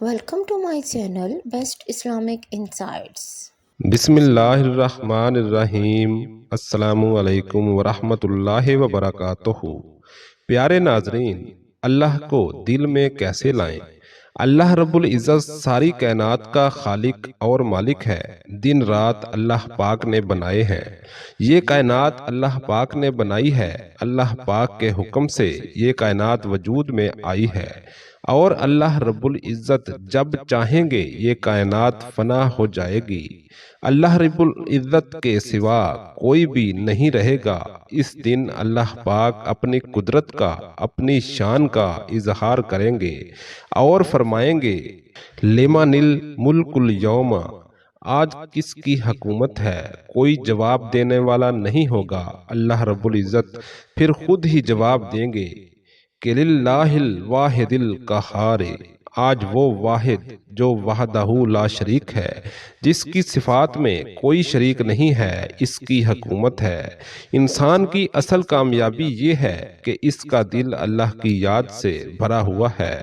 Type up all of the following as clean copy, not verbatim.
Welcome to my channel Best Islamic Insights. بسم اللہ الرحمن الرحیم۔ السلام علیکم ورحمۃ اللہ وبرکاتہ۔ پیارے ناظرین، اللہ کو دل میں کیسے لائیں؟ اللہ رب العزت ساری کائنات کا خالق اور مالک ہے۔ دن رات اللہ پاک نے بنائے ہیں۔ یہ کائنات اللہ پاک نے بنائی ہے۔ اللہ پاک کے حکم سے یہ کائنات وجود میں آئی ہے، اور اللہ رب العزت جب چاہیں گے یہ کائنات فنا ہو جائے گی۔ اللہ رب العزت کے سوا کوئی بھی نہیں رہے گا۔ اس دن اللہ پاک اپنی قدرت کا، اپنی شان کا اظہار کریں گے اور فرمائیں گے، لمن الملک اليوم، آج کس کی حکومت ہے؟ کوئی جواب دینے والا نہیں ہوگا۔ اللہ رب العزت پھر خود ہی جواب دیں گے کہ للہ الواحد القہار، آج وہ واحد جو وحدہ لا شریک ہے، جس کی صفات میں کوئی شریک نہیں ہے، اس کی حکومت ہے۔ انسان کی اصل کامیابی یہ ہے کہ اس کا دل اللہ کی یاد سے بھرا ہوا ہے۔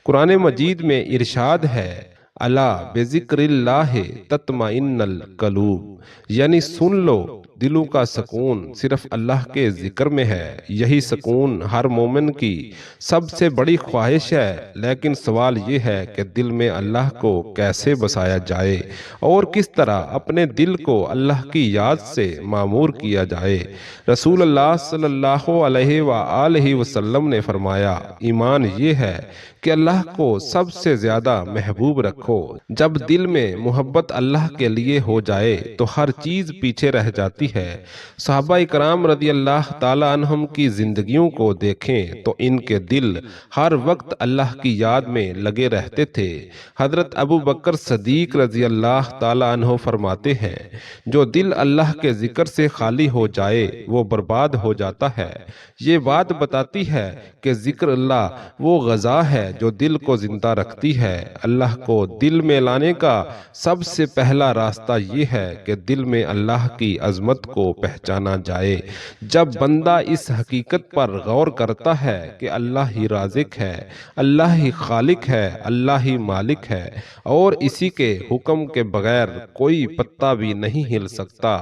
قرآن مجید میں ارشاد ہے، الا بذکر اللہ تطمئن القلوب، یعنی سن لو، دلوں کا سکون صرف اللہ کے ذکر میں ہے۔ یہی سکون ہر مومن کی سب سے بڑی خواہش ہے، لیکن سوال یہ ہے کہ دل میں اللہ کو کیسے بسایا جائے اور کس طرح اپنے دل کو اللہ کی یاد سے معمور کیا جائے۔ رسول اللہ صلی اللہ علیہ وآلہ وسلم نے فرمایا، ایمان یہ ہے کہ اللہ کو سب سے زیادہ محبوب رکھو۔ جب دل میں محبت اللہ کے لیے ہو جائے تو ہر چیز پیچھے رہ جاتی ہے۔ صحابہ اکرام رضی اللہ تعالی عنہم کی زندگیوں کو دیکھیں تو ان کے دل ہر وقت اللہ کی یاد میں لگے رہتے تھے۔ حضرت ابو بکر صدیق رضی اللہ تعالی عنہ فرماتے ہیں، جو دل اللہ کے ذکر سے خالی ہو جائے وہ برباد ہو جاتا ہے۔ یہ بات بتاتی ہے کہ ذکر اللہ وہ غذا ہے جو دل کو زندہ رکھتی ہے۔ اللہ کو دل میں لانے کا سب سے پہلا راستہ یہ ہے کہ دل میں اللہ کی عظمت کو پہچانا جائے۔ جب بندہ اس حقیقت پر غور کرتا ہے کہ اللہ ہی رازق ہے، اللہ ہی خالق ہے، اللہ ہی مالک ہے، اور اسی کے حکم کے بغیر کوئی پتا بھی نہیں ہل سکتا،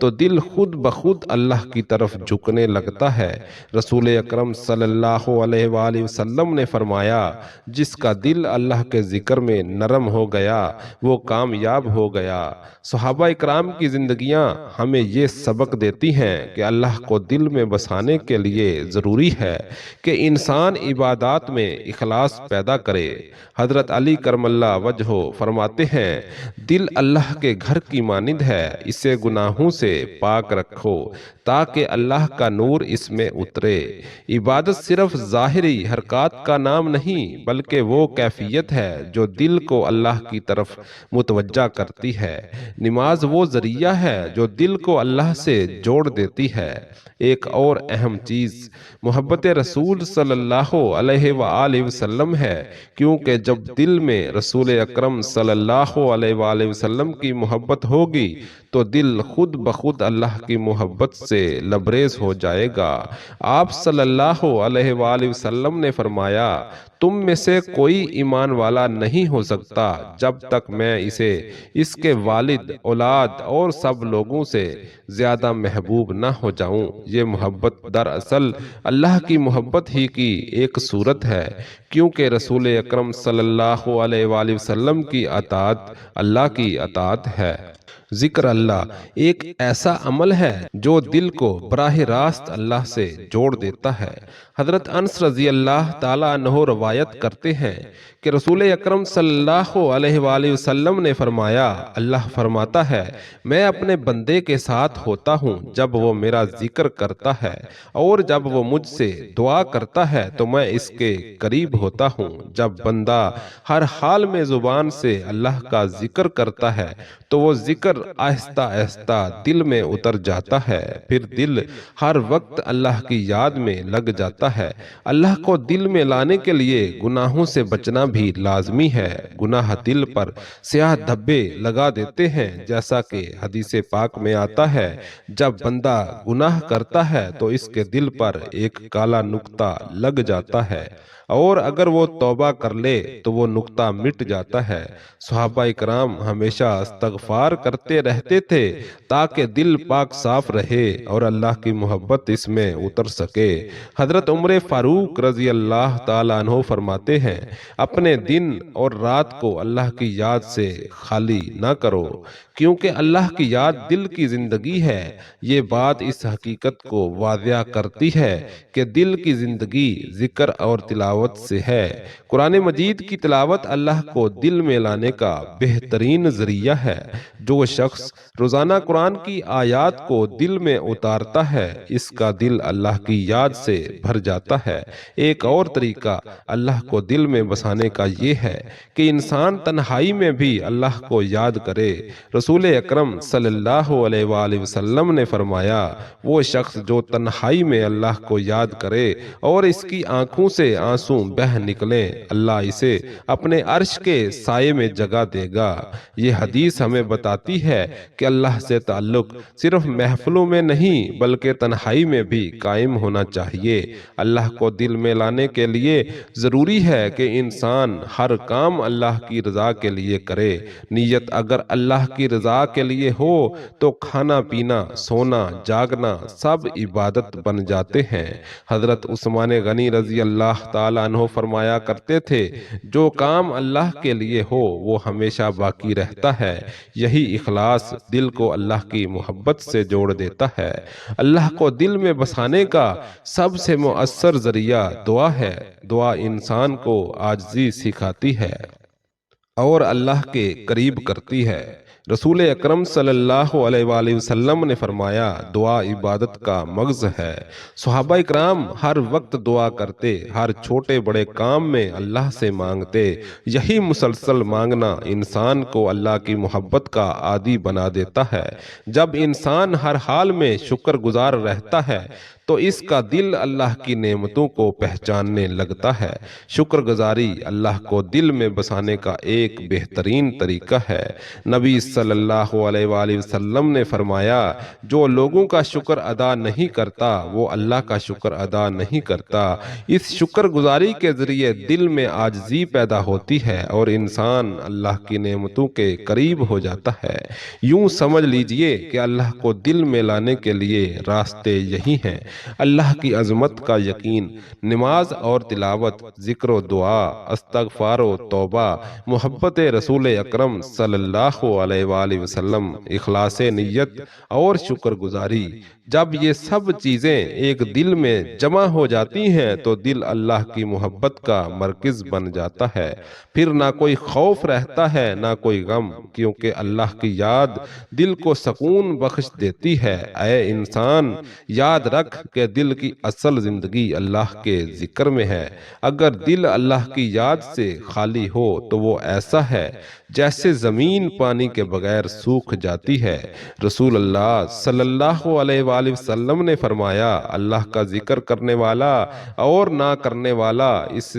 تو دل خود بخود اللہ کی طرف جھکنے لگتا ہے۔ رسول اکرم صلی اللہ علیہ وآلہ وسلم نے فرمایا، جس کا دل اللہ کے ذکر میں نرم ہو گیا وہ کامیاب ہو گیا۔ صحابہ اکرام کی زندگیاں ہمیں یہ سبق دیتی ہیں کہ اللہ کو دل میں بسانے کے لیے ضروری ہے کہ انسان عبادات میں اخلاص پیدا کرے۔ حضرت علی کرم اللہ وجہہ فرماتے ہیں، دل اللہ کے گھر کی مانند ہے، اسے گناہوں سے پاک رکھو تاکہ اللہ کا نور اس میں اترے۔ عبادت صرف ظاہری حرکات کا نام نہیں، بلکہ وہ کیفیت ہے جو دل کو اللہ کی طرف متوجہ کرتی ہے۔ نماز وہ ذریعہ ہے جو دل کو اللہ سے جوڑ دیتی ہے۔ ایک اور اہم چیز محبت رسول صلی اللہ علیہ وآلہ وسلم ہے، کیونکہ جب دل میں رسول اکرم صلی اللہ علیہ وآلہ وسلم کی محبت ہوگی تو دل خود بخود اللہ کی محبت سے لبریز ہو جائے گا۔ آپ صلی اللہ علیہ وآلہ وسلم نے فرمایا، تم میں سے کوئی ایمان والا نہیں ہو سکتا جب تک میں اسے اس کے والد، اولاد اور سب لوگوں سے زیادہ محبوب نہ ہو جاؤں۔ یہ محبت دراصل اللہ کی محبت ہی کی ایک صورت ہے، کیونکہ رسول اکرم صلی اللہ علیہ وآلہ وسلم کی اطاعت اللہ کی اطاعت ہے۔ ذکر اللہ ایک ایسا عمل ہے جو دل کو براہ راست اللہ سے جوڑ دیتا ہے۔ حضرت انس رضی اللہ تعالی عنہ روایت کرتے ہیں کہ رسول اکرم صلی اللہ علیہ وآلہ وسلم نے فرمایا، اللہ فرماتا ہے، میں اپنے بندے کے ساتھ ہوتا ہوں جب وہ میرا ذکر کرتا ہے، اور جب وہ مجھ سے دعا کرتا ہے تو میں اس کے قریب ہوتا ہوں۔ جب بندہ ہر حال میں زبان سے اللہ کا ذکر کرتا ہے تو وہ ذکر آہستہ آہستہ دل میں اتر جاتا ہے، پھر دل ہر وقت اللہ کی یاد میں لگ جاتا ہے۔ اللہ کو دل میں لانے کے لیے گناہوں سے بچنا بھی لازمی ہے۔ گناہ دل پر سیاہ دھبے لگا دیتے ہیں، جیسا کہ حدیث پاک میں آتا ہے، جب بندہ گناہ کرتا ہے تو اس کے دل پر ایک کالا نقطہ لگ جاتا ہے۔ اور اگر وہ توبہ کر لے تو وہ نقطہ مٹ جاتا ہے۔ صحابہ کرام ہمیشہ استغفار کرتے رہتے تھے تاکہ دل پاک صاف رہے اور اللہ کی محبت اس میں اتر سکے۔ حضرت عمر فاروق رضی اللہ تعالیٰ عنہ فرماتے ہیں، اپنے دن اور رات کو اللہ کی یاد سے خالی نہ کرو، کیونکہ اللہ کی یاد دل کی زندگی ہے۔ یہ بات اس حقیقت کو واضح کرتی ہے کہ دل کی زندگی ذکر اور تلاوت سے ہے۔ قرآن مجید کی تلاوت اللہ کو دل میں لانے کا بہترین ذریعہ ہے۔ جو شخص روزانہ قرآن کی آیات کو دل میں اتارتا ہے، اس کا دل اللہ کی یاد سے بھر جاتا ہے۔ ایک اور طریقہ اللہ کو دل میں بسانے کا یہ ہے کہ انسان تنہائی میں بھی اللہ کو یاد کرے۔ رسول اکرم صلی اللہ علیہ وآلہ وسلم نے فرمایا، وہ شخص جو تنہائی میں اللہ کو یاد کرے اور اس کی آنکھوں سے آنسو بہہ نکلیں، اللہ اسے اپنے عرش کے سائے میں جگہ دے گا۔ یہ حدیث ہمیں بتاتی ہے کہ اللہ سے تعلق صرف محفلوں میں نہیں بلکہ تنہائی میں بھی قائم ہونا چاہیے۔ اللہ کو دل میں لانے کے لیے ضروری ہے کہ انسان ہر کام اللہ کی رضا کے لیے کرے۔ نیت اگر اللہ کی رضا کے لیے ہو تو کھانا پینا، سونا، جاگنا سب عبادت بن جاتے ہیں۔ حضرت عثمان غنی رضی اللہ تعالیٰ عنہ فرمایا کرتے تھے، جو کام اللہ کے لیے ہو وہ ہمیشہ باقی رہتا ہے۔ یہی اخلاص دل کو اللہ کی محبت سے جوڑ دیتا ہے۔ اللہ کو دل میں بسانے کا سب سے مؤثر ذریعہ دعا ہے۔ دعا انسان کو عاجزی سکھاتی ہے اور اللہ کے قریب کرتی ہے۔ رسول اکرم صلی اللہ علیہ وآلہ وسلم نے فرمایا، دعا عبادت کا مغز ہے۔ صحابہ اکرام ہر وقت دعا کرتے، ہر چھوٹے بڑے کام میں اللہ سے مانگتے۔ یہی مسلسل مانگنا انسان کو اللہ کی محبت کا عادی بنا دیتا ہے۔ جب انسان ہر حال میں شکر گزار رہتا ہے تو اس کا دل اللہ کی نعمتوں کو پہچاننے لگتا ہے۔ شکر گزاری اللہ کو دل میں بسانے کا ایک بہترین طریقہ ہے۔ نبی صلی اللہ علیہ وآلہ وسلم نے فرمایا، جو لوگوں کا شکر ادا نہیں کرتا وہ اللہ کا شکر ادا نہیں کرتا۔ اس شکر گزاری کے ذریعے دل میں عاجزی پیدا ہوتی ہے اور انسان اللہ کی نعمتوں کے قریب ہو جاتا ہے۔ یوں سمجھ لیجئے کہ اللہ کو دل میں لانے کے لیے راستے یہی ہیں: اللہ کی عظمت کا یقین، نماز اور تلاوت، ذکر و دعا، استغفار و توبہ، محبت رسول اکرم صلی اللہ علیہ وآلہ وسلم، اخلاص نیت اور شکر گزاری۔ جب یہ سب چیزیں ایک دل میں جمع ہو جاتی ہیں تو دل اللہ کی محبت کا مرکز بن جاتا ہے۔ پھر نہ کوئی خوف رہتا ہے نہ کوئی غم، کیونکہ اللہ کی یاد دل کو سکون بخش دیتی ہے۔ اے انسان، یاد رکھ کہ دل کی اصل زندگی اللہ کے ذکر میں ہے۔ اگر دل اللہ کی یاد سے خالی ہو تو وہ ایسا ہے جیسے زمین پانی کے بغیر سوکھ جاتی ہے۔ رسول اللہ صلی اللہ علیہ وآلہ وسلم نے فرمایا، اللہ کا ذکر کرنے والا اور نہ کرنے والا اس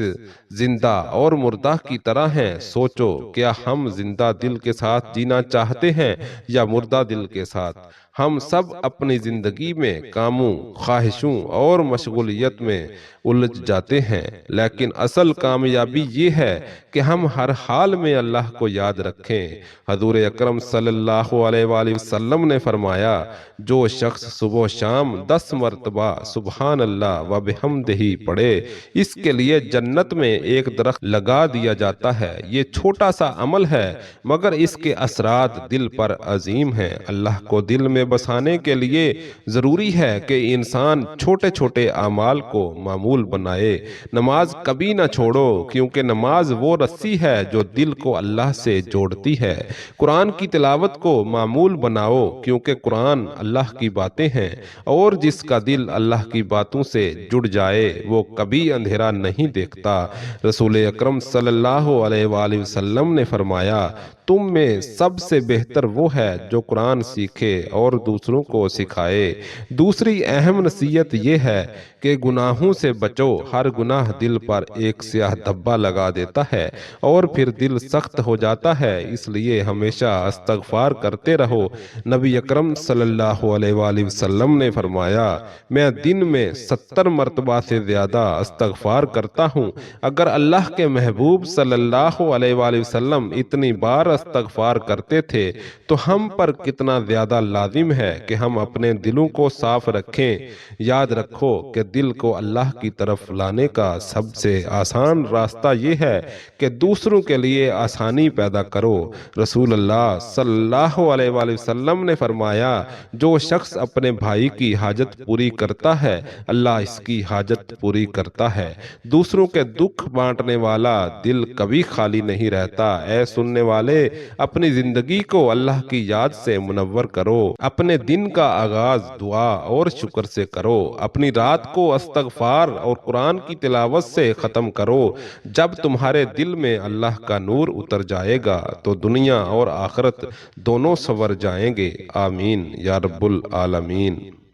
زندہ اور مردہ کی طرح ہیں۔ سوچو، کیا ہم زندہ دل کے ساتھ جینا چاہتے ہیں یا مردہ دل کے ساتھ؟ ہم سب اپنی زندگی میں کاموں، خواہشوں اور مشغولیت میں الجھ جاتے ہیں، لیکن اصل کامیابی یہ ہے کہ ہم ہر حال میں اللہ کو یاد رکھیں۔ حضور اکرم صلی اللہ علیہ وآلہ وسلم نے فرمایا، جو شخص صبح و شام 10 مرتبہ سبحان اللہ و بحمدہ پڑھے، اس کے لیے جنت میں ایک درخت لگا دیا جاتا ہے۔ یہ چھوٹا سا عمل ہے مگر اس کے اثرات دل پر عظیم ہیں۔ اللہ کو دل میں بسانے کے لیے ضروری ہے کہ انسان چھوٹے چھوٹے اعمال کو معمول بنائے۔ نماز کبھی نہ چھوڑو، کیونکہ نماز وہ رسی ہے جو دل کو اللہ سے جوڑتی ہے۔ قرآن کی تلاوت کو معمول بناؤ، کیونکہ قرآن اللہ کی باتیں ہیں اور جس کا دل اللہ کی باتوں سے جڑ جائے وہ کبھی اندھیرا نہیں دیکھتا۔ رسول اکرم صلی اللہ علیہ وآلہ وسلم نے فرمایا، تم میں سب سے بہتر وہ ہے جو قرآن سیکھے اور اور دوسروں کو سکھائے۔ دوسری اہم نصیحت یہ ہے کہ گناہوں سے بچو۔ ہر گناہ دل پر ایک سیاہ دھبا لگا دیتا ہے اور پھر دل سخت ہو جاتا ہے، اس لیے ہمیشہ استغفار کرتے رہو۔ نبی اکرم صلی اللہ علیہ وآلہ وسلم نے فرمایا، میں دن میں 70 مرتبہ سے زیادہ استغفار کرتا ہوں۔ اگر اللہ کے محبوب صلی اللہ علیہ وآلہ وسلم اتنی بار استغفار کرتے تھے تو ہم پر کتنا زیادہ لازم ہے کہ ہم اپنے دلوں کو صاف رکھیں۔ یاد رکھو کہ دل کو اللہ کی طرف لانے کا سب سے آسان راستہ یہ ہے کہ دوسروں کے لیے آسانی پیدا کرو۔ رسول اللہ صلی اللہ علیہ وآلہ وسلم نے فرمایا، جو شخص اپنے بھائی کی حاجت پوری کرتا ہے اللہ اس کی حاجت پوری کرتا ہے۔ دوسروں کے دکھ بانٹنے والا دل کبھی خالی نہیں رہتا۔ اے سننے والے، اپنی زندگی کو اللہ کی یاد سے منور کرو۔ اپنے دن کا آغاز دعا اور شکر سے کرو۔ اپنی رات کو استغفار اور قرآن کی تلاوت سے ختم کرو۔ جب تمہارے دل میں اللہ کا نور اتر جائے گا تو دنیا اور آخرت دونوں سنور جائیں گے۔ آمین یا رب العالمین۔